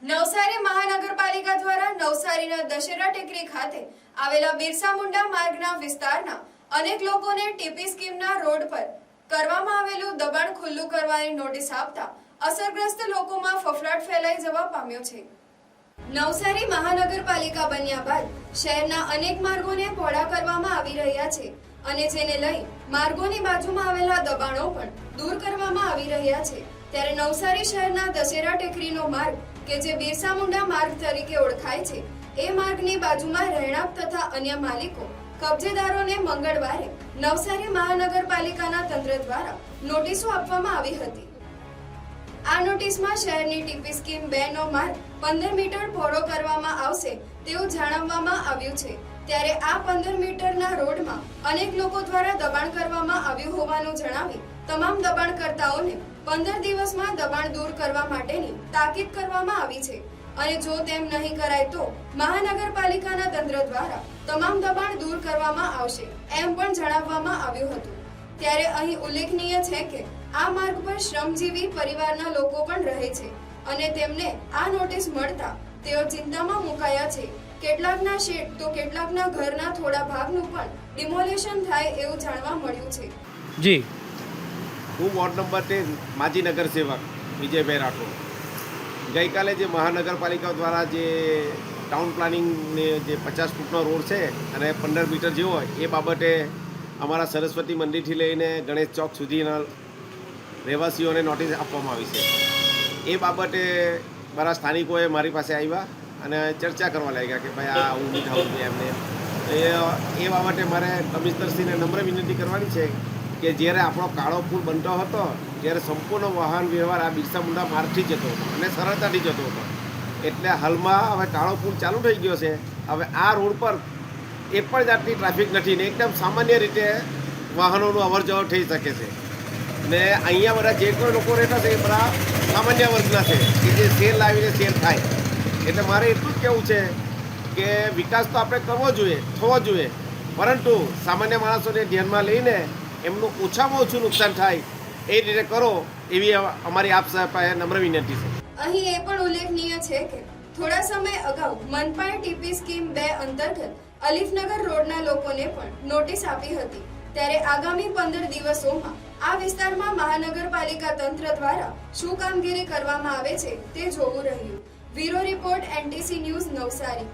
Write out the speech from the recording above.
નવસારી મહાનગરપાલિકા દ્વારા નવસારીના દશેરા ટેકરી ખાતે આવેલા બિરસા મુંડા માર્ગના વિસ્તારના અનેક લોકોને ટીપી સ્કીમના રોડ પર કરવામાં આવેલું દબાણ ખુલ્લું કરવાની નોટિસ આપતા અસરગ્રસ્ત લોકોમાં ફફડાટ ફેલાઈ જવા પામ્યો છે। નવસારી મહાનગરપાલિકા બન્યા બાદ શહેરના અનેક માર્ગોને પહોળા કરવામાં આવી રહ્યા છે અને જેને લઈ માર્ગોની બાજુમાં આવેલા દબાણો પણ દૂર કરવામાં આવી રહ્યા છે। ત્યારે નવસારી શહેરના દશેરા ટેકરીનો માર્ગ કે જે બિરસા મુંડા માર્ગ તરીકે ઓળખાય છે એ માર્ગની બાજુમાં રહેણાંક તથા અન્ય માલિકો કબજેદારોને મંગળવારે નવસારી મહાનગરપાલિકાના તંત્ર દ્વારા નોટિસો આપવામાં આવી હતી। આ નોટિસમાં શહેરની ટીપી સ્કીમ 2 નો માર્ગ 15 મીટર પહોળો કરવામાં આવશે તેવું જણાવવામાં આવ્યું છે। ત્યારે આ 15 મીટરના રોડમાં અનેક લોકો દ્વારા દબાણ કરવામાં આવ્યું હોવાનું જણાવી તમામ દબાણકર્તાઓને 15 દિવસમાં દબાણ દૂર કરવા માટેની તાકીદ કરવામાં આવી છે અને જો તેમ નહીં કરાય તો મહાનગરપાલિકાના તંત્ર દ્વારા તમામ દબાણ દૂર કરવામાં આવશે એમ પણ જણાવવામાં આવ્યું હતું। ત્યારે અહીં ઉલ્લેખનીય છે કે આ માર્ગ પર શ્રમજીવી પરિવારના લોકો પણ રહે છે અને તેમને આ નોટિસ મળતા તેઓ ચિંતામાં મુકાયા છે। કેટલાકના શેડ તો કેટલાકના ઘરના થોડા ભાગનું પણ ડિમોલેશન થાય એવું જાણવા મળ્યું છે। જી, હું વોર્ડ નંબર 13 માજી નગર સેવક વિજયભાઈ રાઠોડ। ગઈકાલે જે મહાનગરપાલિકા દ્વારા જે ટાઉન પ્લાનિંગને જે 50 ફૂટનો રોડ છે અને 15 મીટર જેવો હોય એ બાબતે અમારા સરસ્વતી મંદિરથી લઈને ગણેશ ચોક સુધીના રહેવાસીઓને નોટિસ આપવામાં આવી છે। એ બાબતે મારા સ્થાનિકોએ મારી પાસે આવ્યા અને ચર્ચા કરવા લાગ્યા કે ભાઈ આ આવું નહીં થવું જોઈએ એમને। એ બાબતે મારે કમિશનરશ્રીને નમ્ર વિનંતી કરવાની છે કે જ્યારે આપણો કાળો પુલ બનતો હતો ત્યારે સંપૂર્ણ વાહન વ્યવહાર આ બિરસા મુંડા માર્ગથી જતો હતો અને સરળતાથી જતો હતો। એટલે હાલમાં હવે કાળો પુલ ચાલુ થઈ ગયો છે। હવે આ રોડ પર એક પણ જાતની ટ્રાફિક નથી ને એકદમ સામાન્ય રીતે વાહનોનું અવર જવર થઈ શકે છે ને અહીંયા બધા જે કોઈ લોકો રહેતા છે એ બધા સામાન્ય વર્ગના છે કે જે શેર લાવીને શેર થાય। એટલે મારે એટલું જ કહેવું છે કે વિકાસ તો આપણે કરવો જોઈએ, થવો જોઈએ, પરંતુ સામાન્ય માણસોને ધ્યાનમાં લઈને એમનું ઓછામાં ઓછું નુકસાન થાય એ રીતે કરો એવી અમારી આપ પાસે નમ્ર વિનંતી છે। અહીં એ પણ ઉલ્લેખનીય છે કે થોડા સમય અગાઉ મનપાએ ટીપી સ્કીમ 2 અંતર્ગત અલીફનગર રોડના લોકોને પણ નોટિસ આપી હતી। ત્યારે આગામી 15 દિવસોમાં આ વિસ્તારમાં મહાનગરપાલિકા તંત્ર દ્વારા શું કામગીરી કરવામાં આવે છે તે જોવું રહ્યું। Bureau report NTC news Navsari.